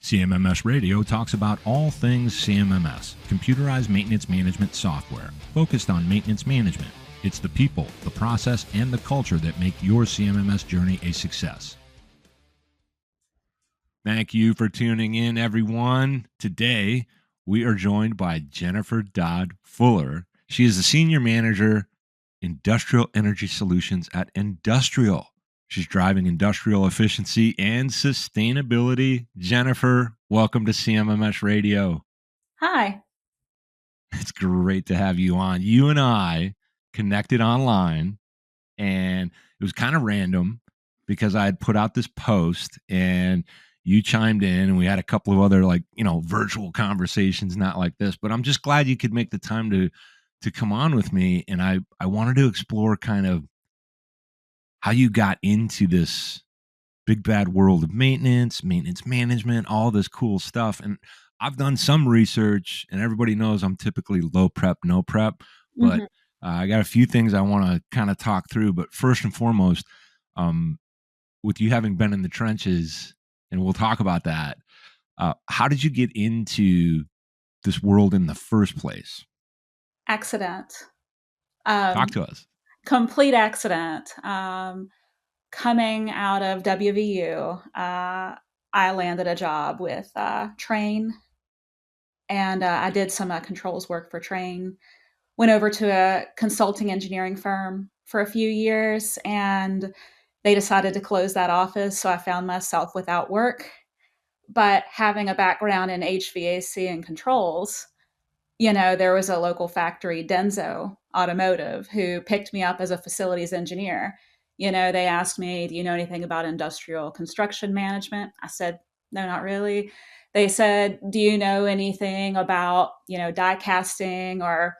CMMS Radio talks about all things CMMS, computerized maintenance management software, focused on maintenance management. It's the people, the process, and the culture that make your CMMS journey a success. Thank you for tuning in, everyone. Today, we are joined by Jennifer Dodd Fuller. She is the Senior Manager, Industrial Energy Solutions at Ndustrial. She's driving industrial efficiency and sustainability. Jennifer, welcome to CMMS Radio. Hi. It's great to have you on. You and I connected online, and it was kind of random because I had put out this post and you chimed in, and we had a couple of other virtual conversations, not like this, but I'm just glad you could make the time to come on with me. And I wanted to explore kind of how you got into this big bad world of maintenance management, all this cool stuff. And I've done some research, and everybody knows I'm typically low prep, no prep, but I got a few things I want to kind of talk through. But first and foremost, with you having been in the trenches, and we'll talk about that, how did you get into this world in the first place? Accident. Talk to us. Complete accident. Coming out of WVU, I landed a job with Train, and I did some controls work for Train. Went over to a consulting engineering firm for a few years, and they decided to close that office, so I found myself without work. But having a background in HVAC and controls, there was a local factory, Denso Automotive, who picked me up as a facilities engineer. They asked me, do you know anything about industrial construction management? I said, no, not really. They said, do you know anything about, die casting or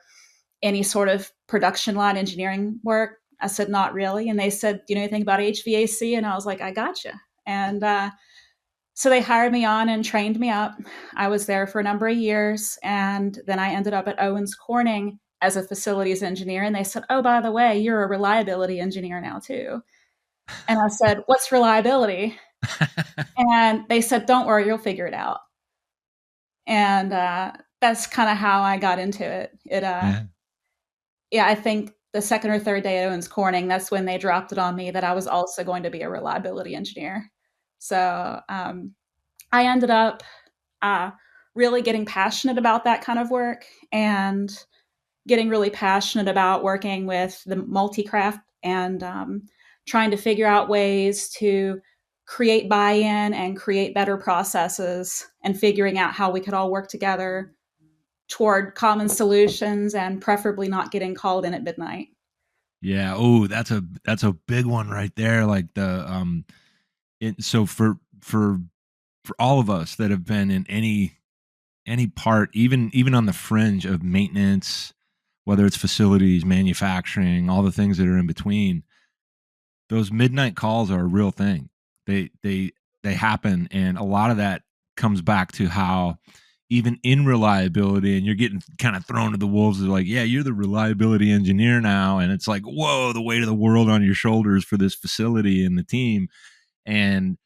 any sort of production line engineering work? I said, not really. And they said, do you know anything about HVAC? And I was like, I gotcha. And so they hired me on and trained me up. I was there for a number of years. And then I ended up at Owens Corning as a facilities engineer. And they said, oh, by the way, you're a reliability engineer now too. And I said, what's reliability? And they said, don't worry, you'll figure it out. And that's kind of how I got into it. I think the second or third day at Owens Corning, that's when they dropped it on me that I was also going to be a reliability engineer. So I ended up really getting passionate about that kind of work and getting really passionate about working with the multi-craft and trying to figure out ways to create buy-in and create better processes and figuring out how we could all work together toward common solutions and preferably not getting called in at midnight. Yeah. Oh, that's a big one right there. Like so for all of us that have been in any part, even on the fringe of maintenance, whether it's facilities, manufacturing, all the things that are in between, those midnight calls are a real thing. They happen, and a lot of that comes back to how even in reliability, and you're getting kind of thrown to the wolves, they're like, yeah, you're the reliability engineer now, and it's like, whoa, the weight of the world on your shoulders for this facility and the team. And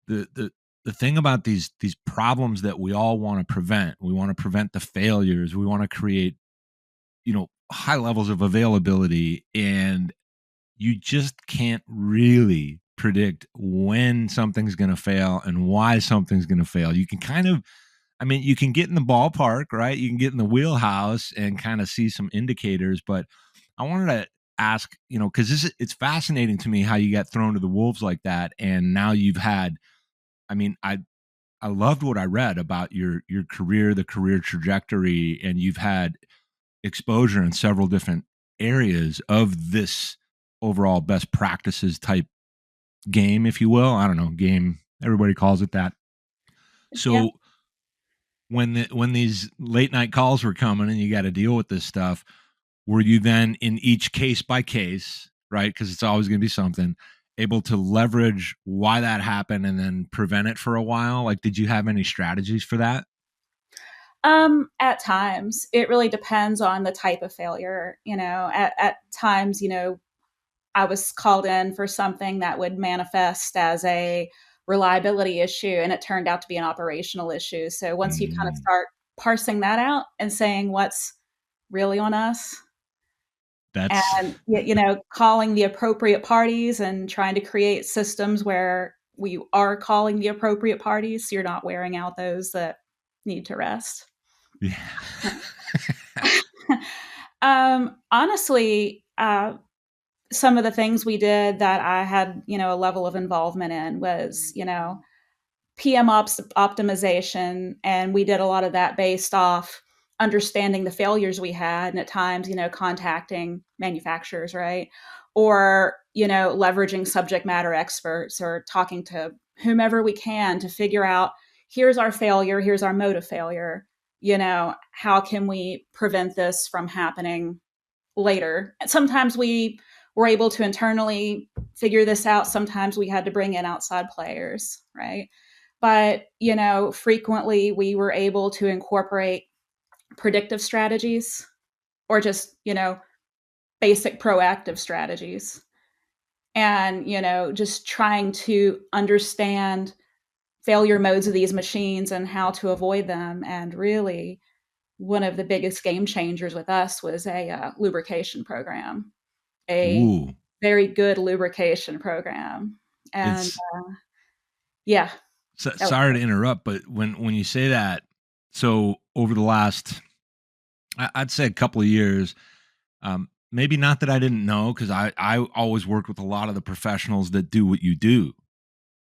the thing about these problems that we all want to prevent, we want to prevent the failures, we want to create high levels of availability, and you just can't really predict when something's going to fail and why something's going to fail. You can you can get in the ballpark, right? You can get in the wheelhouse and kind of see some indicators, but I wanted to ask, because it's fascinating to me how you got thrown to the wolves like that, and now you've had, I loved what I read about your career, the career trajectory, and you've had exposure in several different areas of this overall best practices type game, if you will. I don't know, game, everybody calls it that. So when these late night calls were coming and you got to deal with this stuff, were you then in each case by case, right? Because it's always going to be something, able to leverage why that happened and then prevent it for a while? Like, did you have any strategies for that? At times, it really depends on the type of failure. At times, I was called in for something that would manifest as a reliability issue, and it turned out to be an operational issue. So once you kind of Mm, start parsing that out and saying what's really on us, that's and calling the appropriate parties and trying to create systems where we are calling the appropriate parties, so you're not wearing out those that need to rest. yeah. Honestly, some of the things we did that I had, a level of involvement in was, PM optimization, and we did a lot of that based off understanding the failures we had, and at times, contacting manufacturers, right? Or, leveraging subject matter experts or talking to whomever we can to figure out, here's our failure, here's our mode of failure. How can we prevent this from happening later? And sometimes we were able to internally figure this out. Sometimes we had to bring in outside players, right? But, frequently we were able to incorporate predictive strategies or just, basic proactive strategies. And, just trying to understand failure modes of these machines and how to avoid them. And really, one of the biggest game changers with us was a lubrication program, a Ooh, very good lubrication program. And it's yeah, that was sorry to interrupt, but when you say that, so over the last, I'd say a couple of years, maybe not that I didn't know, because I always worked with a lot of the professionals that do what you do.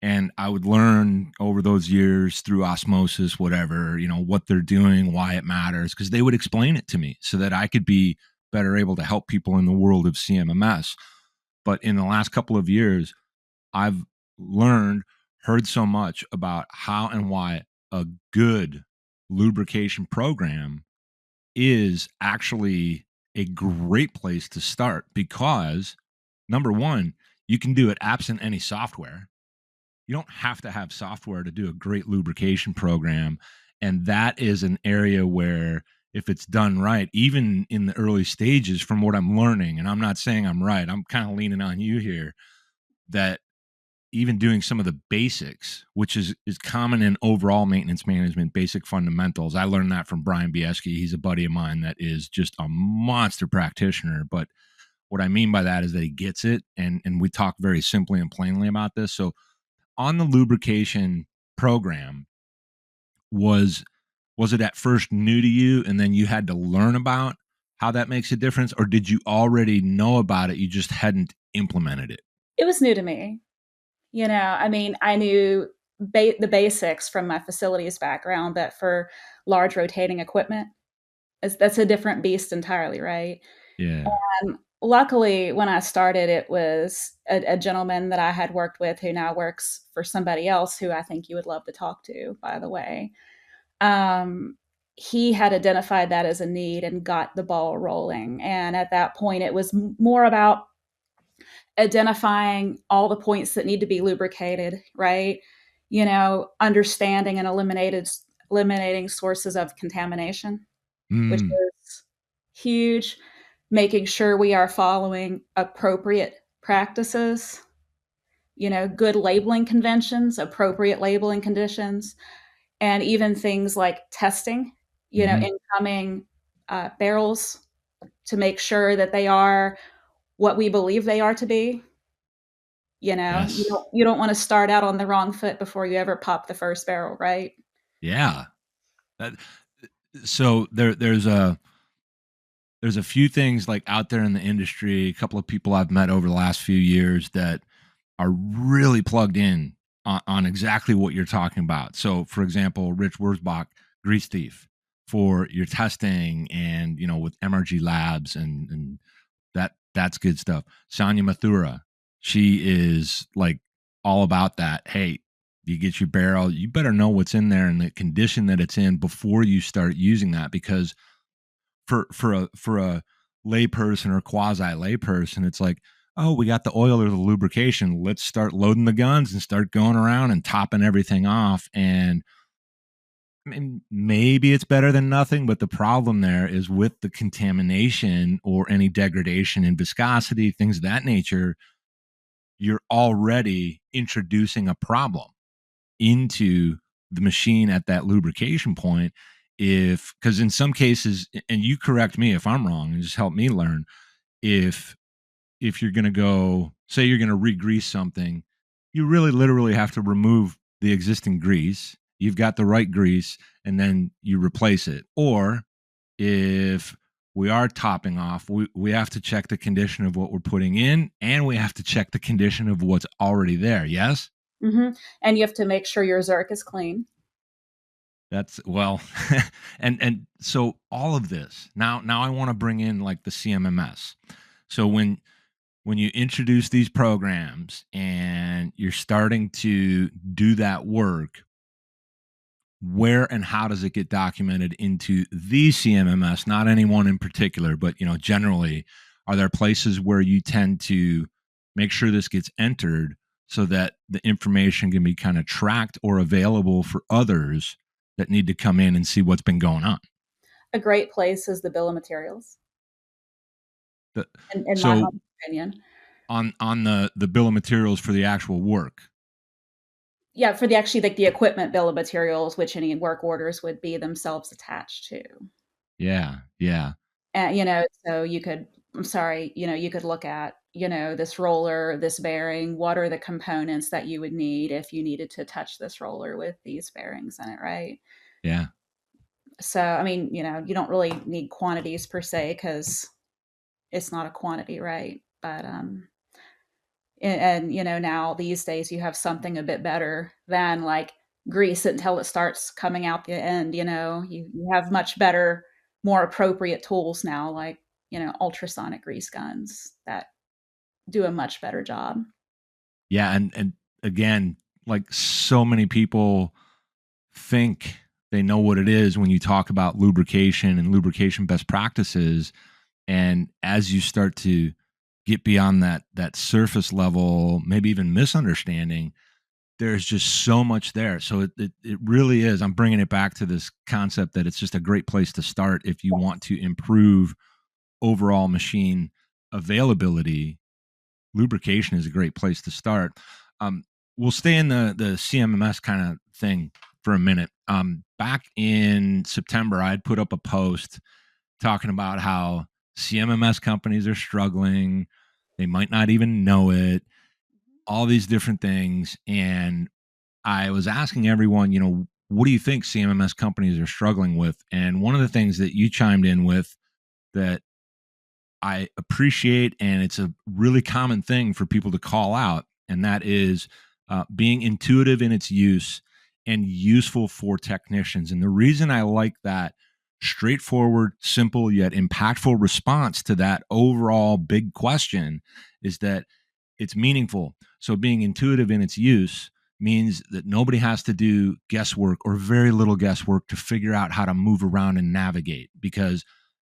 And I would learn over those years through osmosis, whatever, what they're doing, why it matters, because they would explain it to me so that I could be better able to help people in the world of CMMS. But in the last couple of years, I've learned, heard so much about how and why a good lubrication program is actually a great place to start, because number one, you can do it absent any software. You don't have to have software to do a great lubrication program. And that is an area where, if it's done right, even in the early stages, from what I'm learning, and I'm not saying I'm right, I'm kind of leaning on you here, that even doing some of the basics, which is common in overall maintenance management, basic fundamentals. I learned that from Brian Bieski. He's a buddy of mine that is just a monster practitioner. But what I mean by that is that he gets it, and we talk very simply and plainly about this. So on the lubrication program, was it at first new to you, and then you had to learn about how that makes a difference, or did you already know about it, you just hadn't implemented it? It was new to me. I mean, I knew the basics from my facilities background, but for large rotating equipment, that's a different beast entirely, right? Yeah. Luckily, when I started, it was a gentleman that I had worked with who now works for somebody else who I think you would love to talk to, by the way. Um, he had identified that as a need and got the ball rolling. And at that point, it was more about identifying all the points that need to be lubricated, right? Understanding and eliminating sources of contamination, which Mm. is huge. Making sure we are following appropriate practices, good labeling conventions, appropriate labeling conditions, and even things like testing, Hmm. incoming barrels to make sure that they are what we believe they are to be. You Yes. don't want to start out on the wrong foot before you ever pop the first barrel, right? Yeah. That, so there's a few things like out there in the industry, a couple of people I've met over the last few years that are really plugged in on exactly what you're talking about. So, for example, Rich Wurzbach, Grease Thief, for your testing, and with MRG Labs, and that's good stuff. Sonia Mathura, she is like all about that. Hey, you get your barrel, you better know what's in there and the condition that it's in before you start using that, because for a layperson or quasi layperson, it's like, oh, we got the oil or the lubrication. Let's start loading the guns and start going around and topping everything off. And I mean, maybe it's better than nothing, but the problem there is with the contamination or any degradation in viscosity, things of that nature, you're already introducing a problem. into the machine at that lubrication point. If, because in some cases, and you correct me if I'm wrong and just help me learn, if you're going to go, say you're going to re-grease something, you really literally have to remove the existing grease. You've got the right grease, and then you replace it. Or if we are topping off, we have to check the condition of what we're putting in, and we have to check the condition of what's already there. Yes? And you have to make sure your Zerk is clean. That's well, and so all of this now I want to bring in like the CMMS. So when you introduce these programs and you're starting to do that work, where and how does it get documented into the CMMS? Not anyone in particular, but generally, are there places where you tend to make sure this gets entered so that the information can be kind of tracked or available for others that need to come in and see what's been going on? A great place is the bill of materials, The, in my so humble opinion. on the bill of materials for the actual work. Yeah, for the actually like the equipment bill of materials, which any work orders would be themselves attached to. Yeah, yeah, And so you could, I'm sorry, you could look at, this roller, this bearing, what are the components that you would need if you needed to touch this roller with these bearings in it, right? yeah. So, I mean, you don't really need quantities per se because it's not a quantity, right? But and now these days you have something a bit better than like grease it until it starts coming out the end. You have much better, more appropriate tools now, like ultrasonic grease guns that do a much better job. Yeah, and again, like so many people think they know what it is when you talk about lubrication and lubrication best practices, and as you start to get beyond that surface level, maybe even misunderstanding, there's just so much there. So it really is. I'm bringing it back to this concept that it's just a great place to start if you want to improve overall machine availability. Lubrication is a great place to start. Um, we'll stay in the CMMS kind of thing for a minute. Back in September, I had put up a post talking about how CMMS companies are struggling. They might not even know it, all these different things. And I was asking everyone, what do you think CMMS companies are struggling with? And one of the things that you chimed in with that I appreciate, and it's a really common thing for people to call out, and that is being intuitive in its use and useful for technicians. And the reason I like that straightforward, simple, yet impactful response to that overall big question is that it's meaningful. So being intuitive in its use means that nobody has to do guesswork or very little guesswork to figure out how to move around and navigate, because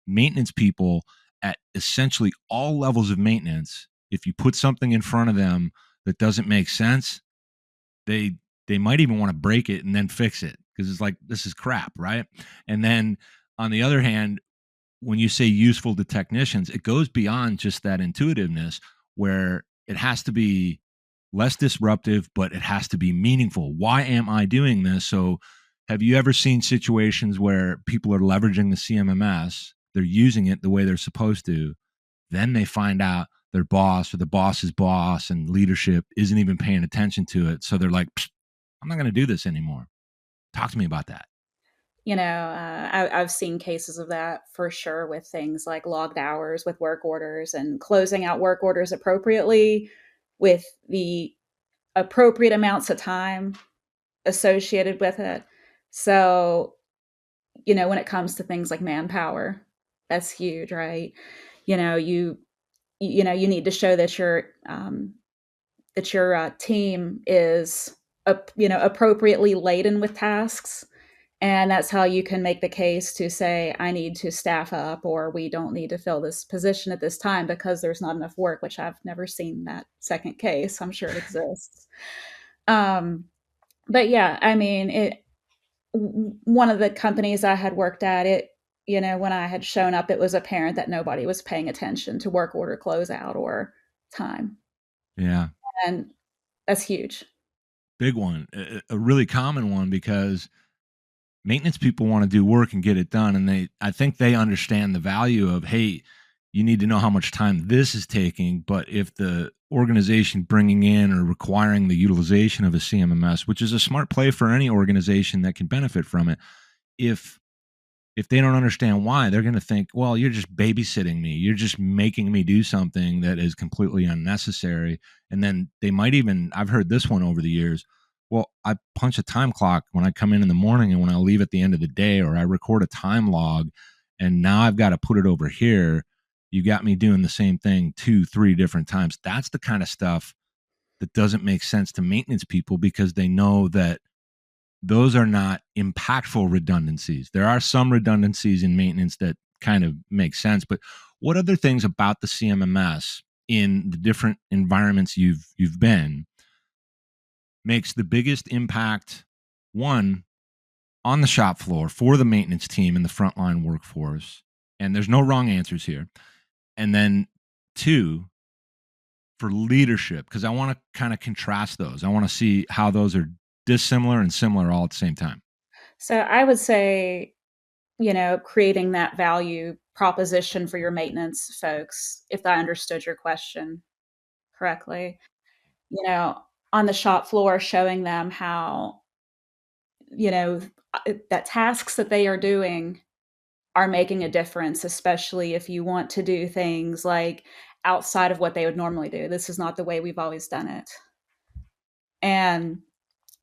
maintenance people at essentially all levels of maintenance, if you put something in front of them that doesn't make sense, they they might even want to break it and then fix it because it's like, this is crap, right? And then on the other hand, when you say useful to technicians, it goes beyond just that intuitiveness, where it has to be less disruptive, but it has to be meaningful. Why am I doing this? So, have you ever seen situations where people are leveraging the CMMS, they're using it the way they're supposed to, then they find out their boss or the boss's boss and leadership isn't even paying attention to it. So they're like, I'm not going to do this anymore. Talk to me about that. I've seen cases of that for sure with things like logged hours with work orders and closing out work orders appropriately with the appropriate amounts of time associated with it. So, when it comes to things like manpower, that's huge, right? You know, you you need to show that your team is appropriately laden with tasks, and that's how you can make the case to say, I need to staff up, or we don't need to fill this position at this time because there's not enough work, which I've never seen that second case. I'm sure it exists. Um, but yeah, I mean, one of the companies I had worked at, when I had shown up, it was apparent that nobody was paying attention to work order closeout or time. Yeah. And that's huge. big one, a really common one, because maintenance people want to do work and get it done, and I think they understand the value of, hey, you need to know how much time this is taking. But if the organization bringing in or requiring the utilization of a CMMS, which is a smart play for any organization that can benefit from it, if they don't understand why, they're going to think, well, you're just babysitting me. You're just making me do something that is completely unnecessary. And then they might even, I've heard this one over the years. Well, I punch a time clock when I come in the morning and when I leave at the end of the day, or I record a time log, and now I've got to put it over here. You got me doing the same thing 2, 3 different times. That's the kind of stuff that doesn't make sense to maintenance people, because they know that those are not impactful redundancies. There are some redundancies in maintenance that kind of make sense, but what other things about the CMMS in the different environments you've been makes the biggest impact, one, on the shop floor for the maintenance team and the frontline workforce? And there's no wrong answers here. And then two, for leadership, because I want to kind of contrast those. I want to see how those are dissimilar and similar all at the same time. So I would say, creating that value proposition for your maintenance folks, if I understood your question correctly, on the shop floor, showing them how, that tasks that they are doing are making a difference, especially if you want to do things like outside of what they would normally do. This is not the way we've always done it. And,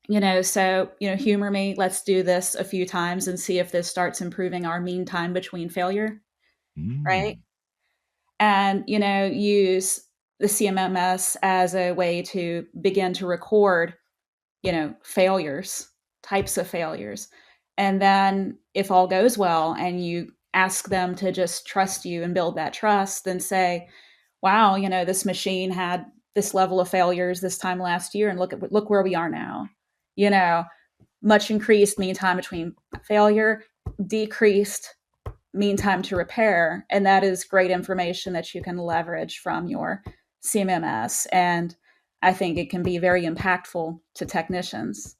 humor me. Let's do this a few times and see if this starts improving our mean time between failure, right? Mm. And, use the CMMS as a way to begin to record, failures, types of failures. And then if all goes well and you ask them to just trust you and build that trust, then say, wow, this machine had this level of failures this time last year, and look where we are now. You know, much increased mean time between failure, decreased mean time to repair, and that is great information that you can leverage from your CMMS. And I think it can be very impactful to technicians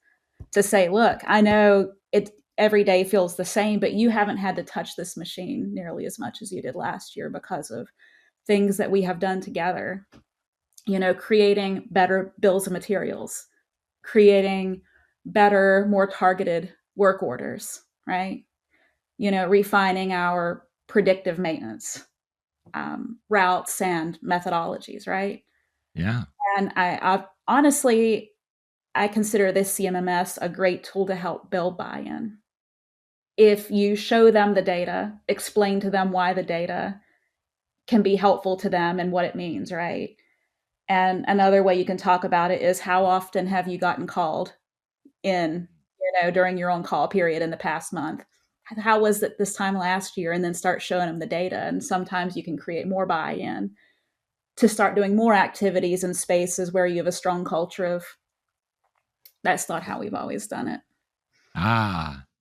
to say, look, I know it every day feels the same, but you haven't had to touch this machine nearly as much as you did last year because of things that we have done together. Creating better bills of materials, creating better, more targeted work orders, right? Refining our predictive maintenance routes and methodologies, right? Yeah. And I honestly, I consider this CMMS a great tool to help build buy-in. If you show them the data, explain to them why the data can be helpful to them and what it means, right? And another way you can talk about it is, how often have you gotten called in, during your own call period in the past month? How was it this time last year? And then start showing them the data. And sometimes you can create more buy-in to start doing more activities in spaces where you have a strong culture of, that's not how we've always done it.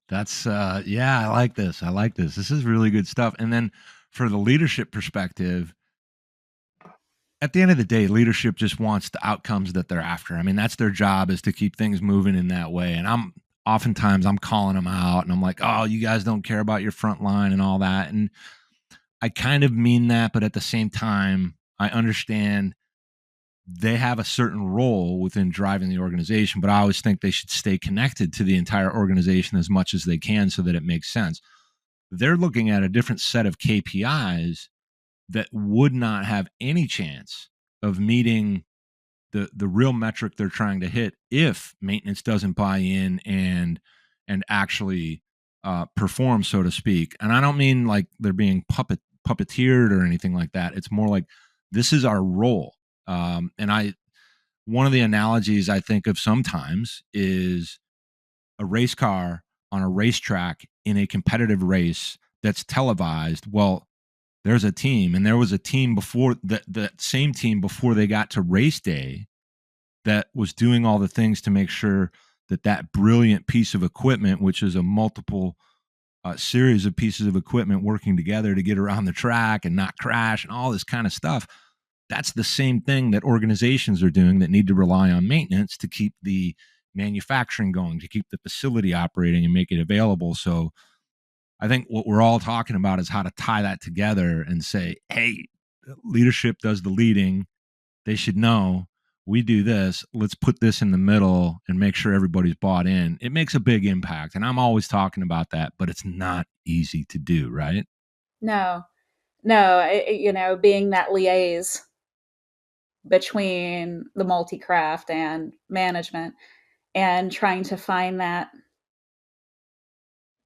That's yeah, I like this. I like this. This is really good stuff. And then for the leadership perspective, at the end of the day, leadership just wants the outcomes that they're after. I mean, that's their job, is to keep things moving in that way. And oftentimes I'm calling them out, and I'm like, "Oh, you guys don't care about your front line and all that." And I kind of mean that, but at the same time, I understand they have a certain role within driving the organization, but I always think they should stay connected to the entire organization as much as they can so that it makes sense. They're looking at a different set of KPIs that would not have any chance of meeting the real metric they're trying to hit if maintenance doesn't buy in and actually perform, so to speak. And I don't mean like they're being puppeteered or anything like that. It's more like, this is our role. And one of the analogies I think of sometimes is a race car on a racetrack in a competitive race that's televised. Well, there's a team, and there was a team before that same team before they got to race day that was doing all the things to make sure that that brilliant piece of equipment, which is a multiple series of pieces of equipment working together to get around the track and not crash and all this kind of stuff. That's the same thing that organizations are doing that need to rely on maintenance to keep the manufacturing going, to keep the facility operating and make it available. So I think what we're all talking about is how to tie that together and say, hey, leadership does the leading. They should know we do this. Let's put this in the middle and make sure everybody's bought in. It makes a big impact. And I'm always talking about that, but it's not easy to do, right? No, no, being that liaise between the multi-craft and management and trying to find that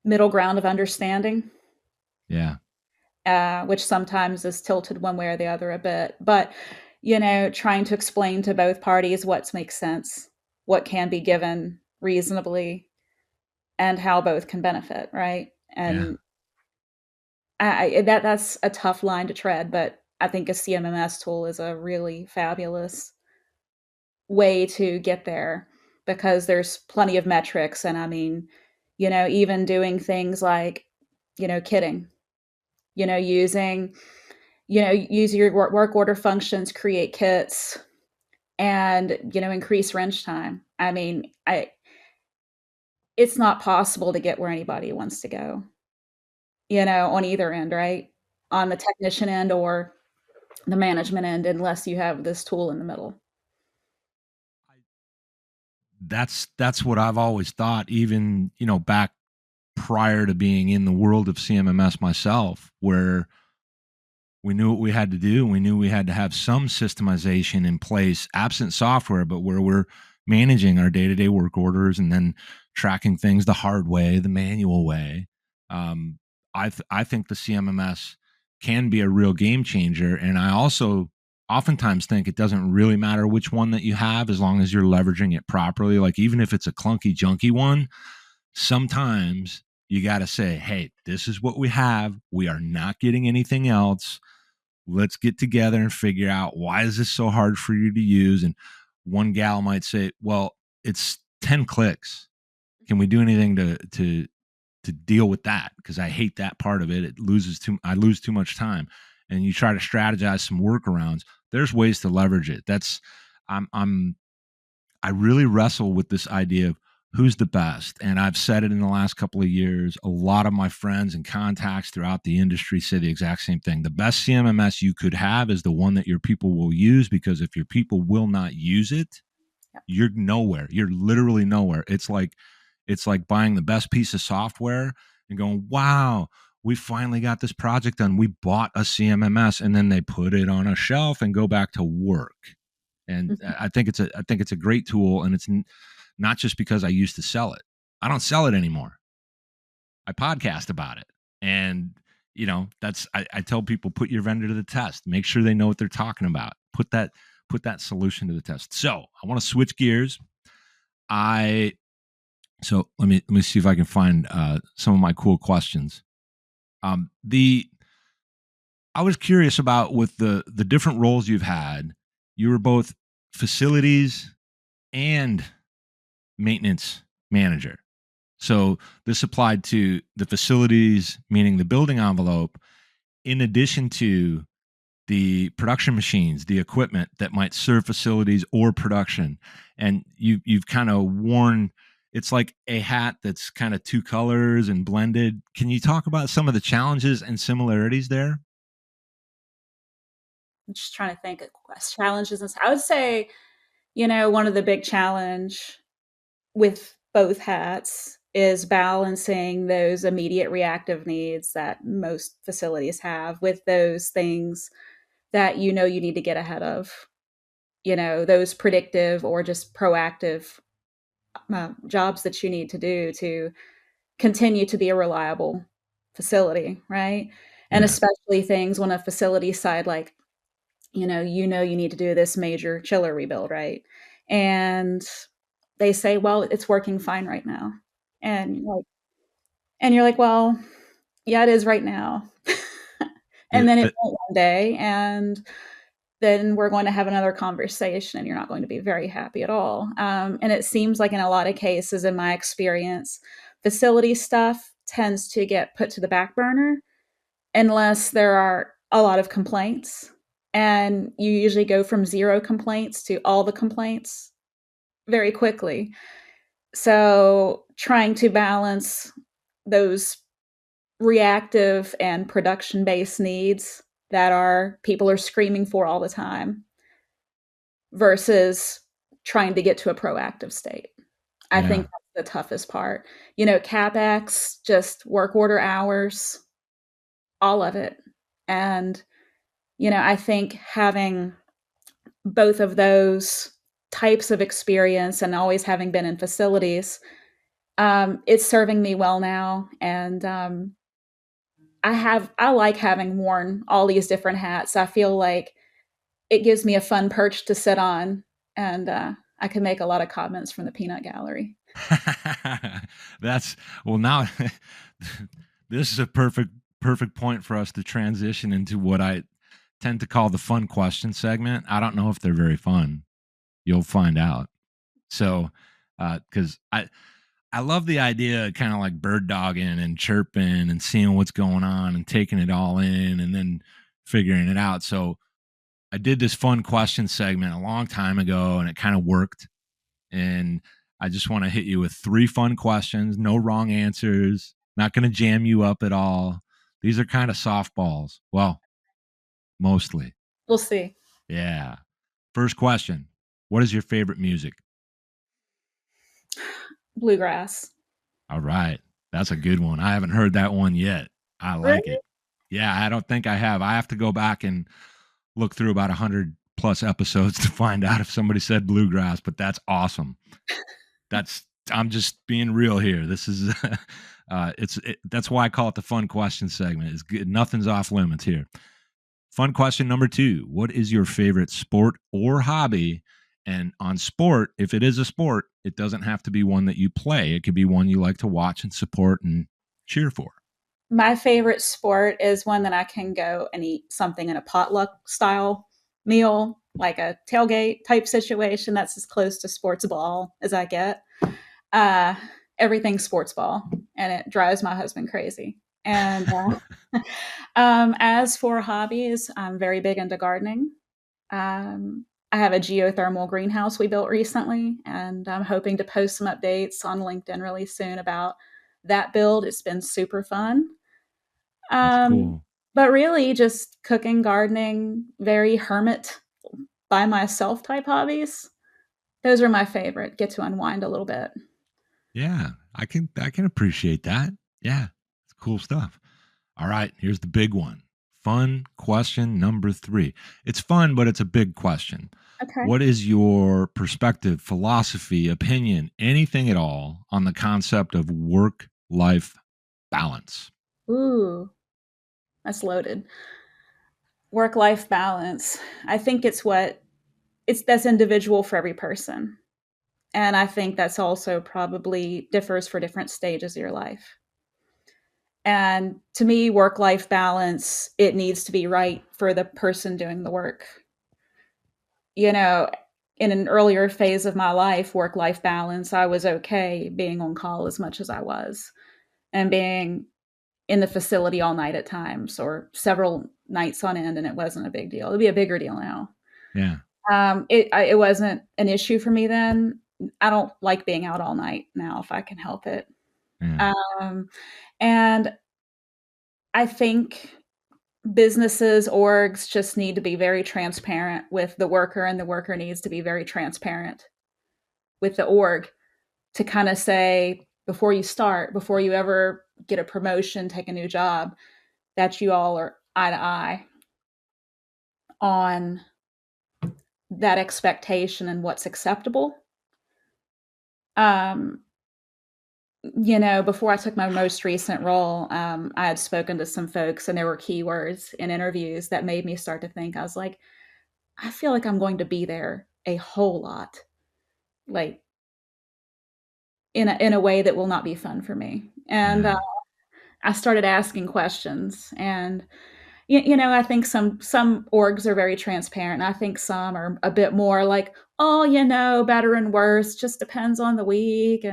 middle ground of understanding, Yeah. which sometimes is tilted one way or the other a bit. But, trying to explain to both parties what makes sense, what can be given reasonably, and how both can benefit, right? Yeah. And that's a tough line to tread, but I think a CMMS tool is a really fabulous way to get there because there's plenty of metrics. And I mean, even doing things like, kitting, using, use your work order functions, create kits, and, increase wrench time. I mean, it's not possible to get where anybody wants to go, on either end, right? On the technician end or the management end, unless you have this tool in the middle. That's what I've always thought, even, back prior to being in the world of CMMS myself, where we knew what we had to do. We knew we had to have some systemization in place, absent software, but where we're managing our day-to-day work orders and then tracking things the hard way, the manual way. Um, I think the CMMS can be a real game changer. And I also oftentimes think it doesn't really matter which one that you have, as long as you're leveraging it properly. Like, even if it's a clunky, junky one, sometimes you got to say, hey, this is what we have. We are not getting anything else. Let's get together and figure out, why is this so hard for you to use? And one gal might say, well, it's 10 clicks. Can we do anything to deal with that? Because I hate that part of it. I lose too much time. And you try to strategize some workarounds. There's ways to leverage it. I really wrestle with this idea of who's the best. And I've said it in the last couple of years. A lot of my friends and contacts throughout the industry say the exact same thing. The best CMMS you could have is the one that your people will use, because if your people will not use it, you're nowhere. You're literally nowhere. It's like buying the best piece of software and going, wow, we finally got this project done. We bought a CMMS, and then they put it on a shelf and go back to work. And I think it's a great tool, and it's not just because I used to sell it. I don't sell it anymore. I podcast about it. And, I tell people, put your vendor to the test. Make sure they know what they're talking about. Put that solution to the test. So I want to switch gears. So let me see if I can find some of my cool questions. I was curious about, with the different roles you've had, you were both facilities and maintenance manager. So this applied to the facilities, meaning the building envelope, in addition to the production machines, the equipment that might serve facilities or production. And you've kind of worn, it's like a hat that's kind of two colors and blended. Can you talk about some of the challenges and similarities there? I'm just trying to think of challenges. I would say, one of the big challenge with both hats is balancing those immediate reactive needs that most facilities have with those things that you need to get ahead of, those predictive or just proactive jobs that you need to do to continue to be a reliable facility, right? And Yeah. especially things on a facility side, like, you need to do this major chiller rebuild, right? And they say, well, it's working fine right now. And like, and you're like, well, yeah, it is right now. And The, then it the, won't one day, and then we're going to have another conversation, and you're not going to be very happy at all. And it seems like in a lot of cases, in my experience, facility stuff tends to get put to the back burner unless there are a lot of complaints. And you usually go from zero complaints to all the complaints very quickly. So trying to balance those reactive and production based needs that are people are screaming for all the time versus trying to get to a proactive state. I think Yeah. that's the toughest part. CapEx, just work order hours, all of it. And, I think having both of those types of experience and always having been in facilities, it's serving me well now. And I like having worn all these different hats. I feel like it gives me a fun perch to sit on, and I can make a lot of comments from the peanut gallery. That's well now this is a perfect point for us to transition into what I tend to call the fun question segment. I don't know if they're very fun. You'll find out. So, cuz I love the idea of kind of like bird dogging and chirping and seeing what's going on and taking it all in and then figuring it out. So, I did this fun question segment a long time ago and it kind of worked. And I just want to hit you with 3 fun questions, no wrong answers, not going to jam you up at all. These are kind of softballs. Well, mostly. We'll see. Yeah. First question. What is your favorite music? Bluegrass. All right. That's a good one. I haven't heard that one yet. I like Really? it. Yeah, I don't think I have. I have to go back and look through about 100 plus episodes to find out if somebody said bluegrass, but that's awesome. That's I'm just being real here. This is that's why I call it the fun question segment. It's good. Nothing's off limits here. Fun question number 2. What is your favorite sport or hobby? And on sport, if it is a sport, it doesn't have to be one that you play. It could be one you like to watch and support and cheer for. My favorite sport is one that I can go and eat something in a potluck style meal, like a tailgate type situation. That's as close to sports ball as I get. Uh, Everything's sports ball, and it drives my husband crazy. And as for hobbies, I'm very big into gardening. I have a geothermal greenhouse we built recently, and I'm hoping to post some updates on LinkedIn really soon about that build. It's been super fun. That's Um, cool. but really, just cooking, gardening, very hermit by myself type hobbies. Those are my favorite. Get to unwind a little bit. Yeah, I can appreciate that. Yeah, it's cool stuff. All right, here's the big one. Fun question number 3. It's fun, but it's a big question. Okay. What is your perspective, philosophy, opinion, anything at all on the concept of work life balance? Ooh, that's loaded. Work life balance. I think it's that's individual for every person. And I think that's also probably differs for different stages of your life. And to me, work life balance, it needs to be right for the person doing the work. You know, in an earlier phase of my life, work life balance, I was okay being on call as much as I was and being in the facility all night at times or several nights on end, and it wasn't a big deal. It'd be a bigger deal now. Yeah, It wasn't an issue for me then. I don't like being out all night now if I can help it. yeah, Um, and I think businesses, orgs just need to be very transparent with the worker, and the worker needs to be very transparent with the org to kind of say before you start, before you ever get a promotion, take a new job, that you all are eye to eye on that expectation and what's acceptable. Um, Before I took my most recent role, I had spoken to some folks, and there were keywords in interviews that made me start to think. I was like, I feel like I'm going to be there a whole lot, like in a way that will not be fun for me. And yeah, I started asking questions, and I think some orgs are very transparent. And I think some are a bit more like, oh, better and worse, just depends on the week,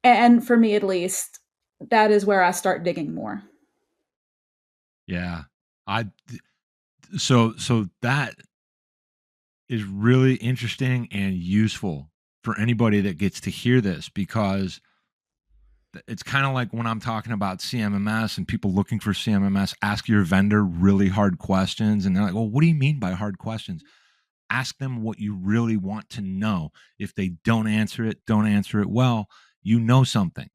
and for me at least, that is where I start digging more. yeah. I so that is really interesting and useful for anybody that gets to hear this, because it's kind of like when I'm talking about CMMS and people looking for CMMS, ask your vendor really hard questions. And they're like, well, what do you mean by hard questions? Ask them what you really want to know. If they don't answer it well, you know something.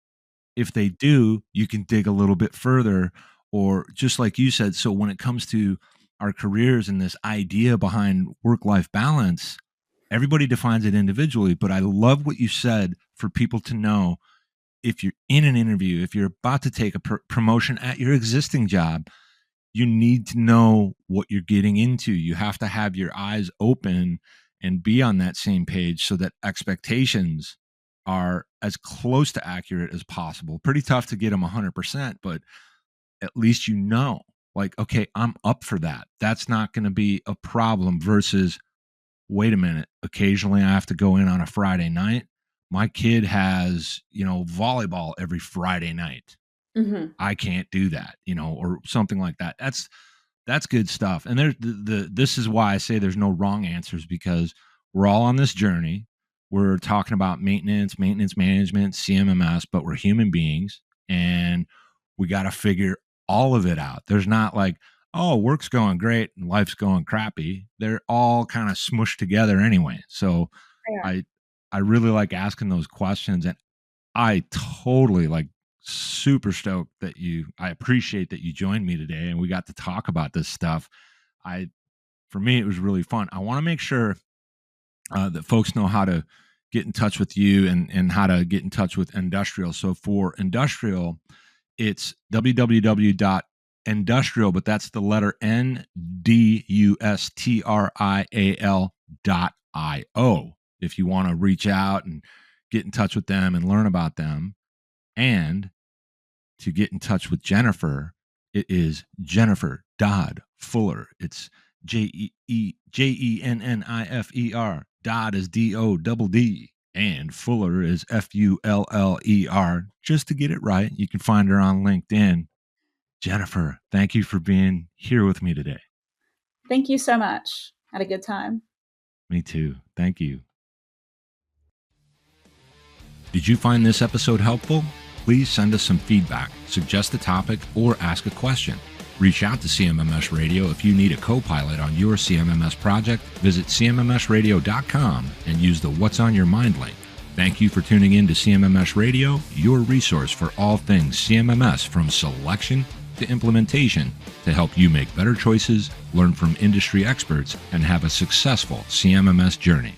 If they do, you can dig a little bit further, or just like you said. So when it comes to our careers and this idea behind work-life balance, everybody defines it individually. But I love what you said for people to know, if you're in an interview, if you're about to take a promotion at your existing job, you need to know what you're getting into. You have to have your eyes open and be on that same page so that expectations are as close to accurate as possible. Pretty tough to get them 100%, but at least you know, like, okay, I'm up for that. That's not going to be a problem versus, wait a minute, occasionally I have to go in on a Friday night. My kid has, volleyball every Friday night. Mhm. I can't do that, or something like that. That's good stuff. And there's this is why I say there's no wrong answers, because we're all on this journey. We're talking about maintenance management, CMMS, but we're human beings, and we got to figure all of it out. There's not like, oh, work's going great and life's going crappy. They're all kind of smushed together anyway. So Fair. I I really like asking those questions, and I totally super stoked that I appreciate that you joined me today and we got to talk about this stuff. I For me, it was really fun. I want to make sure that folks know how to get in touch with you, and how to get in touch with Ndustrial. So for Ndustrial, it's www.ndustrial, but that's the letter NDUSTRIAL.io. If you want to reach out and get in touch with them and learn about them. And to get in touch with Jennifer, it is Jennifer Dodd Fuller. It's JENNIFER. Dodd is DODD, and Fuller is FULLER. Just to get it right, you can find her on LinkedIn. Jennifer, thank you for being here with me today. Thank you so much. Had a good time. Me too. Thank you. Did you find this episode helpful? Please send us some feedback, suggest a topic, or ask a question. Reach out to CMMS Radio if you need a co-pilot on your CMMS project. Visit CMMSradio.com and use the What's on Your Mind link. Thank you for tuning in to CMMS Radio, your resource for all things CMMS, from selection to implementation, to help you make better choices, learn from industry experts, and have a successful CMMS journey.